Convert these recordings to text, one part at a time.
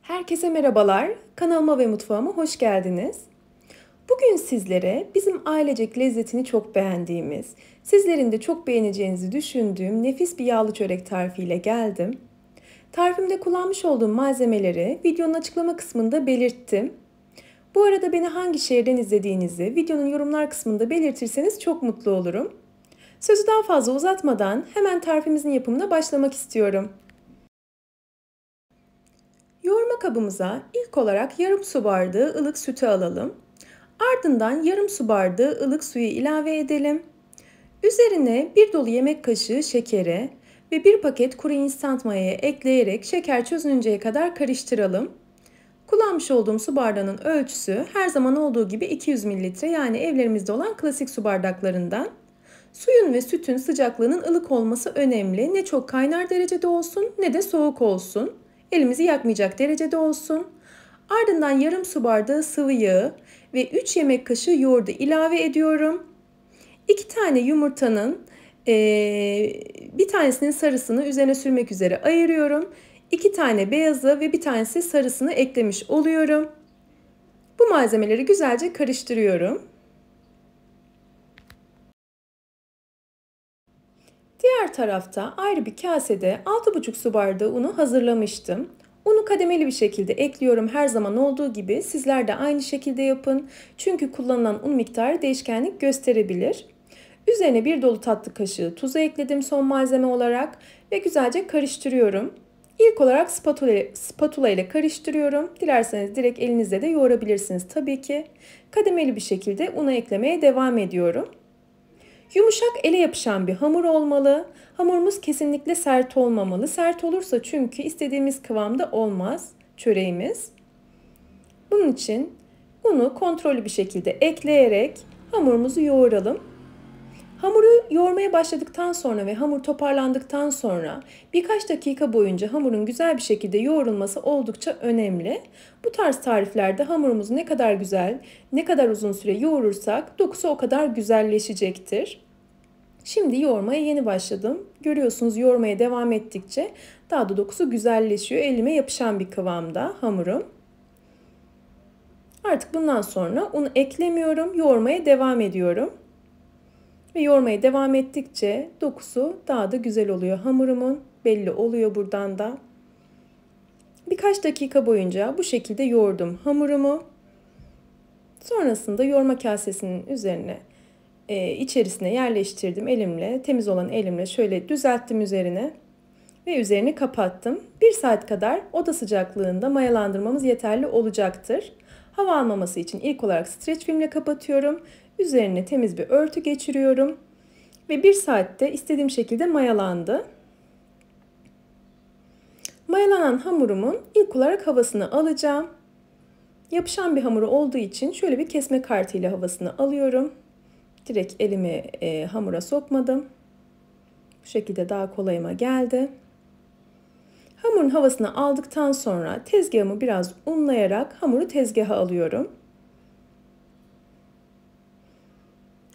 Herkese merhabalar. Kanalıma ve mutfağıma hoş geldiniz. Bugün sizlere bizim ailecek lezzetini çok beğendiğimiz, sizlerin de çok beğeneceğinizi düşündüğüm nefis bir yağlı çörek tarifiyle geldim. Tarifimde kullanmış olduğum malzemeleri videonun açıklama kısmında belirttim. Bu arada beni hangi şehirden izlediğinizi videonun yorumlar kısmında belirtirseniz çok mutlu olurum. Sözü daha fazla uzatmadan hemen tarifimizin yapımına başlamak istiyorum. Yoğurma kabımıza ilk olarak yarım su bardağı ılık sütü alalım. Ardından yarım su bardağı ılık suyu ilave edelim. Üzerine bir dolu yemek kaşığı şekeri ve bir paket kuru instant mayayı ekleyerek şeker çözününceye kadar karıştıralım. Kullanmış olduğum su bardağının ölçüsü her zaman olduğu gibi 200 mililitre, yani evlerimizde olan klasik su bardaklarından. Suyun ve sütün sıcaklığının ılık olması önemli. Ne çok kaynar derecede olsun ne de soğuk olsun. Elimizi yakmayacak derecede olsun. Ardından yarım su bardağı sıvı yağı ve 3 yemek kaşığı yoğurdu ilave ediyorum. 2 tane yumurtanın bir tanesinin sarısını üzerine sürmek üzere ayırıyorum. 2 tane beyazı ve bir tanesi sarısını eklemiş oluyorum. Bu malzemeleri güzelce karıştırıyorum. Diğer tarafta ayrı bir kasede 6,5 su bardağı unu hazırlamıştım. Unu kademeli bir şekilde ekliyorum, her zaman olduğu gibi sizler de aynı şekilde yapın. Çünkü kullanılan un miktarı değişkenlik gösterebilir. Üzerine bir dolu tatlı kaşığı tuzu ekledim son malzeme olarak ve güzelce karıştırıyorum. İlk olarak spatula ile karıştırıyorum. Dilerseniz direkt elinizle de yoğurabilirsiniz tabii ki. Kademeli bir şekilde unu eklemeye devam ediyorum. Yumuşak, ele yapışan bir hamur olmalı. Hamurumuz kesinlikle sert olmamalı. Sert olursa çünkü istediğimiz kıvamda olmaz çöreğimiz. Bunun için unu kontrollü bir şekilde ekleyerek hamurumuzu yoğuralım. Hamuru yoğurmaya başladıktan sonra ve hamur toparlandıktan sonra birkaç dakika boyunca hamurun güzel bir şekilde yoğrulması oldukça önemli. Bu tarz tariflerde hamurumuzu ne kadar güzel, ne kadar uzun süre yoğurursak dokusu o kadar güzelleşecektir. Şimdi yoğurmaya yeni başladım. Görüyorsunuz, yoğurmaya devam ettikçe daha da dokusu güzelleşiyor. Elime yapışan bir kıvamda hamurum. Artık bundan sonra un eklemiyorum. Yoğurmaya devam ediyorum. Ve yoğurmaya devam ettikçe dokusu daha da güzel oluyor hamurumun. Belli oluyor buradan da. Birkaç dakika boyunca bu şekilde yoğurdum hamurumu. Sonrasında yoğurma kasesinin üzerine içerisine yerleştirdim elimle. Temiz olan elimle şöyle düzelttim üzerine. Ve üzerini kapattım. 1 saat kadar oda sıcaklığında mayalandırmamız yeterli olacaktır. Hava almaması için ilk olarak streç filmle kapatıyorum. Üzerine temiz bir örtü geçiriyorum. Ve 1 saatte istediğim şekilde mayalandı. Mayalanan hamurumun ilk olarak havasını alacağım. Yapışan bir hamuru olduğu için şöyle bir kesme kartıyla havasını alıyorum. Direkt elimi hamura sokmadım. Bu şekilde daha kolayıma geldi. Hamurun havasını aldıktan sonra tezgahımı biraz unlayarak hamuru tezgaha alıyorum.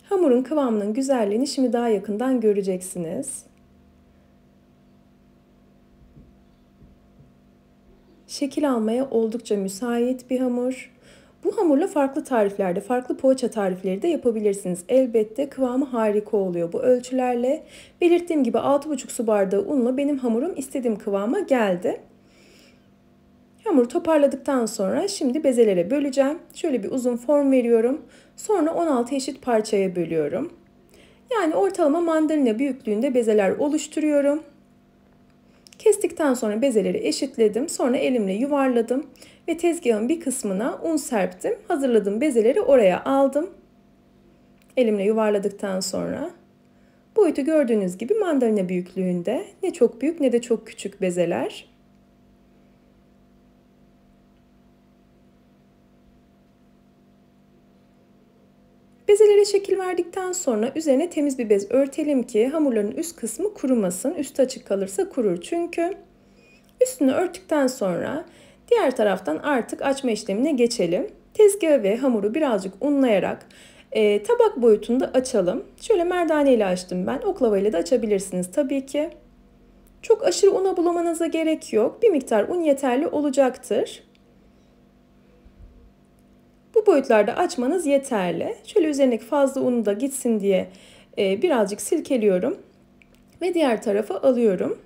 Hamurun kıvamının güzelliğini şimdi daha yakından göreceksiniz. Şekil almaya oldukça müsait bir hamur. Bu hamurla farklı tariflerde, farklı poğaça tarifleri de yapabilirsiniz. Elbette kıvamı harika oluyor bu ölçülerle. Belirttiğim gibi 6,5 su bardağı unla benim hamurum istediğim kıvama geldi. Hamuru toparladıktan sonra şimdi bezelere böleceğim. Şöyle bir uzun form veriyorum. Sonra 16 eşit parçaya bölüyorum. Yani ortalama mandalina büyüklüğünde bezeler oluşturuyorum. Kestikten sonra bezeleri eşitledim. Sonra elimle yuvarladım ve tezgahın bir kısmına un serptim. Hazırladığım bezeleri oraya aldım. Elimle yuvarladıktan sonra boyutu gördüğünüz gibi mandalina büyüklüğünde. Ne çok büyük ne de çok küçük bezeler. Bezelere şekil verdikten sonra üzerine temiz bir bez örtelim ki hamurların üst kısmı kurumasın. Üstü açık kalırsa kurur çünkü. Üstünü örttükten sonra diğer taraftan artık açma işlemine geçelim. Tezgahı ve hamuru birazcık unlayarak tabak boyutunda açalım. Şöyle merdane ile açtım ben. Oklava ile de açabilirsiniz tabii ki. Çok aşırı una bulamanıza gerek yok. Bir miktar un yeterli olacaktır. Bu boyutlarda açmanız yeterli. Şöyle üzerindeki fazla unu da gitsin diye birazcık silkeliyorum ve diğer tarafa alıyorum.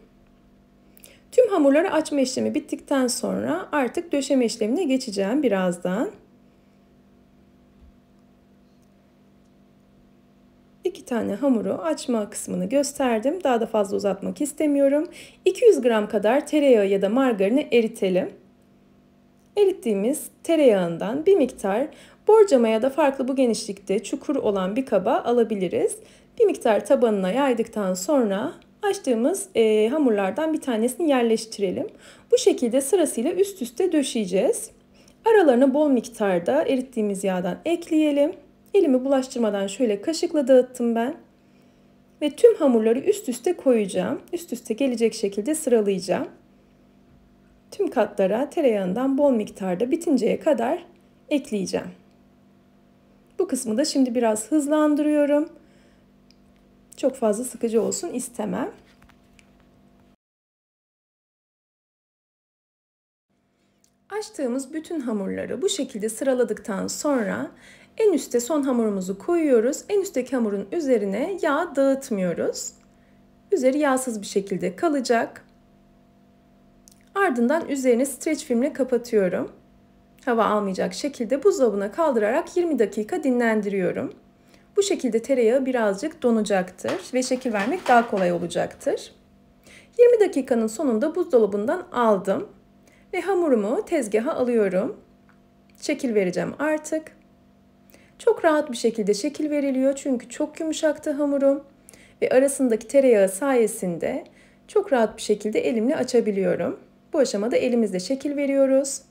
Tüm hamurları açma işlemi bittikten sonra artık döşeme işlemine geçeceğim birazdan. 2 tane hamuru açma kısmını gösterdim. Daha da fazla uzatmak istemiyorum. 200 gram kadar tereyağı ya da margarini eritelim. Erittiğimiz tereyağından bir miktar borcama ya da farklı bu genişlikte çukur olan bir kaba alabiliriz. Bir miktar tabanına yaydıktan sonra açtığımız hamurlardan bir tanesini yerleştirelim. Bu şekilde sırasıyla üst üste döşeyeceğiz. Aralarına bol miktarda erittiğimiz yağdan ekleyelim. Elimi bulaştırmadan şöyle kaşıkla dağıttım ben. Ve tüm hamurları üst üste koyacağım. Üst üste gelecek şekilde sıralayacağım. Tüm katlara tereyağından bol miktarda bitinceye kadar ekleyeceğim. Bu kısmı da şimdi biraz hızlandırıyorum. Çok fazla sıkıcı olsun istemem. Açtığımız bütün hamurları bu şekilde sıraladıktan sonra en üste son hamurumuzu koyuyoruz. En üstteki hamurun üzerine yağ dağıtmıyoruz. Üzeri yağsız bir şekilde kalacak. Ardından üzerini streç filmle kapatıyorum. Hava almayacak şekilde buzdolabına kaldırarak 20 dakika dinlendiriyorum. Bu şekilde tereyağı birazcık donacaktır ve şekil vermek daha kolay olacaktır. 20 dakikanın sonunda buzdolabından aldım ve hamurumu tezgaha alıyorum. Şekil vereceğim artık. Çok rahat bir şekilde şekil veriliyor çünkü çok yumuşaktı hamurum ve arasındaki tereyağı sayesinde çok rahat bir şekilde elimle açabiliyorum. Bu aşamada elimizle şekil veriyoruz.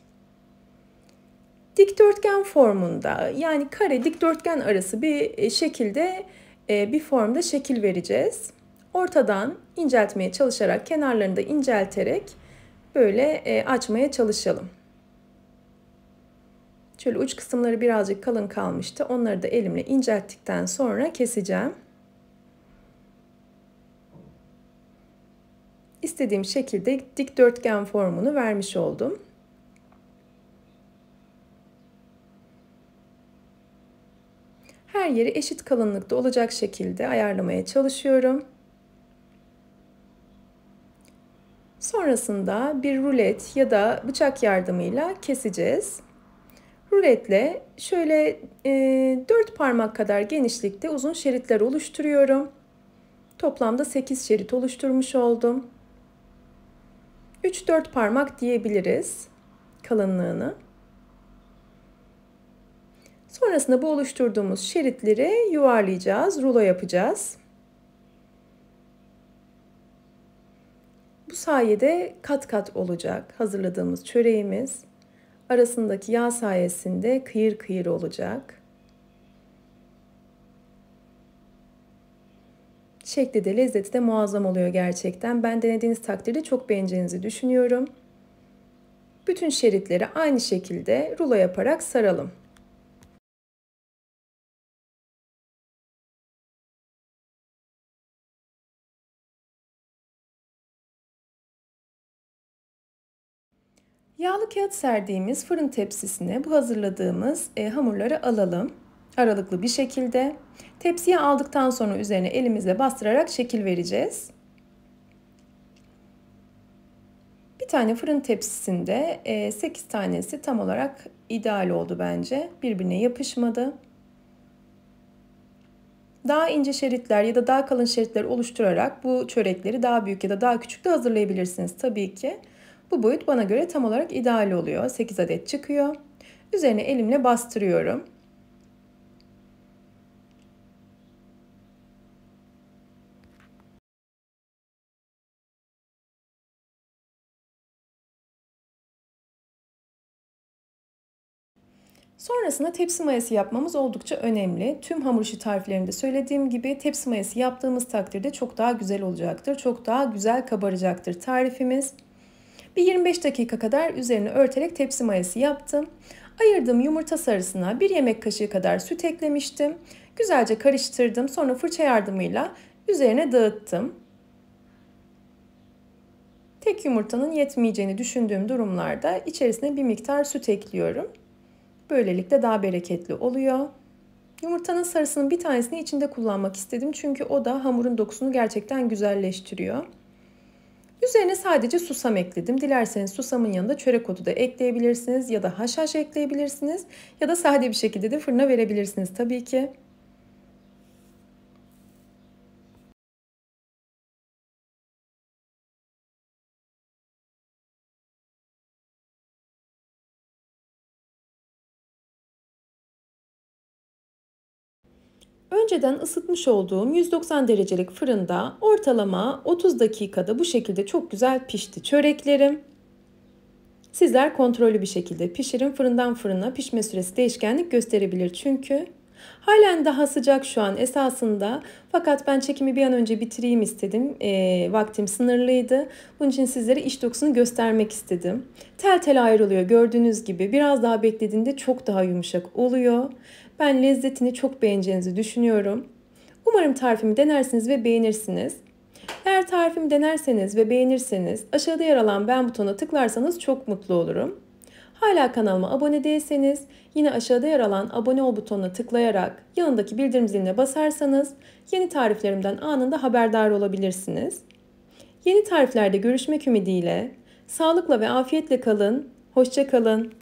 Dikdörtgen formunda yani kare dikdörtgen arası bir şekilde bir formda şekil vereceğiz. Ortadan inceltmeye çalışarak kenarlarını da incelterek böyle açmaya çalışalım. Şöyle uç kısımları birazcık kalın kalmıştı. Onları da elimle incelttikten sonra keseceğim. İstediğim şekilde dikdörtgen formunu vermiş oldum. Her yeri eşit kalınlıkta olacak şekilde ayarlamaya çalışıyorum. Sonrasında bir rulet ya da bıçak yardımıyla keseceğiz. Ruletle şöyle 4 parmak kadar genişlikte uzun şeritler oluşturuyorum. Toplamda 8 şerit oluşturmuş oldum. 3-4 parmak diyebiliriz kalınlığını. Sonrasında bu oluşturduğumuz şeritleri yuvarlayacağız, rulo yapacağız. Bu sayede kat kat olacak hazırladığımız çöreğimiz. Arasındaki yağ sayesinde kıyır kıyır olacak. Şekli de lezzeti de muazzam oluyor gerçekten. Ben denediğiniz takdirde çok beğeneceğinizi düşünüyorum. Bütün şeritleri aynı şekilde rulo yaparak saralım. Yağlı kağıt serdiğimiz fırın tepsisine bu hazırladığımız hamurları alalım. Aralıklı bir şekilde. Tepsiye aldıktan sonra üzerine elimizle bastırarak şekil vereceğiz. Bir tane fırın tepsisinde 8 tanesi tam olarak ideal oldu bence. Birbirine yapışmadı. Daha ince şeritler ya da daha kalın şeritler oluşturarak bu çörekleri daha büyük ya da daha küçük de hazırlayabilirsiniz tabii ki. Bu boyut bana göre tam olarak ideal oluyor. 8 adet çıkıyor. Üzerine elimle bastırıyorum. Sonrasında tepsi mayası yapmamız oldukça önemli. Tüm hamur işi tariflerinde söylediğim gibi tepsi mayası yaptığımız takdirde çok daha güzel olacaktır. Çok daha güzel kabaracaktır tarifimiz. Bir 25 dakika kadar üzerine örterek tepsi mayası yaptım. Ayırdığım yumurta sarısına 1 yemek kaşığı kadar süt eklemiştim. Güzelce karıştırdım. Sonra fırça yardımıyla üzerine dağıttım. Tek yumurtanın yetmeyeceğini düşündüğüm durumlarda içerisine bir miktar süt ekliyorum. Böylelikle daha bereketli oluyor. Yumurtanın sarısının bir tanesini içinde kullanmak istedim çünkü o da hamurun dokusunu gerçekten güzelleştiriyor. Üzerine sadece susam ekledim. Dilerseniz susamın yanında çörek otu da ekleyebilirsiniz ya da haşhaş ekleyebilirsiniz ya da sade bir şekilde de fırına verebilirsiniz tabii ki. Önceden ısıtmış olduğum 190 derecelik fırında ortalama 30 dakikada bu şekilde çok güzel pişti çöreklerim. Sizler kontrollü bir şekilde pişirin. Fırından fırına pişme süresi değişkenlik gösterebilir çünkü. Halen daha sıcak şu an esasında. Fakat ben çekimi bir an önce bitireyim istedim. Vaktim sınırlıydı. Bunun için sizlere iç dokusunu göstermek istedim. Tel tel ayrılıyor gördüğünüz gibi. Biraz daha beklediğinde çok daha yumuşak oluyor. Ben lezzetini çok beğeneceğinizi düşünüyorum. Umarım tarifimi denersiniz ve beğenirsiniz. Eğer tarifimi denerseniz ve beğenirseniz aşağıda yer alan beğen butonuna tıklarsanız çok mutlu olurum. Hala kanalıma abone değilseniz yine aşağıda yer alan abone ol butonuna tıklayarak yanındaki bildirim ziline basarsanız yeni tariflerimden anında haberdar olabilirsiniz. Yeni tariflerde görüşmek ümidiyle sağlıkla ve afiyetle kalın, hoşça kalın.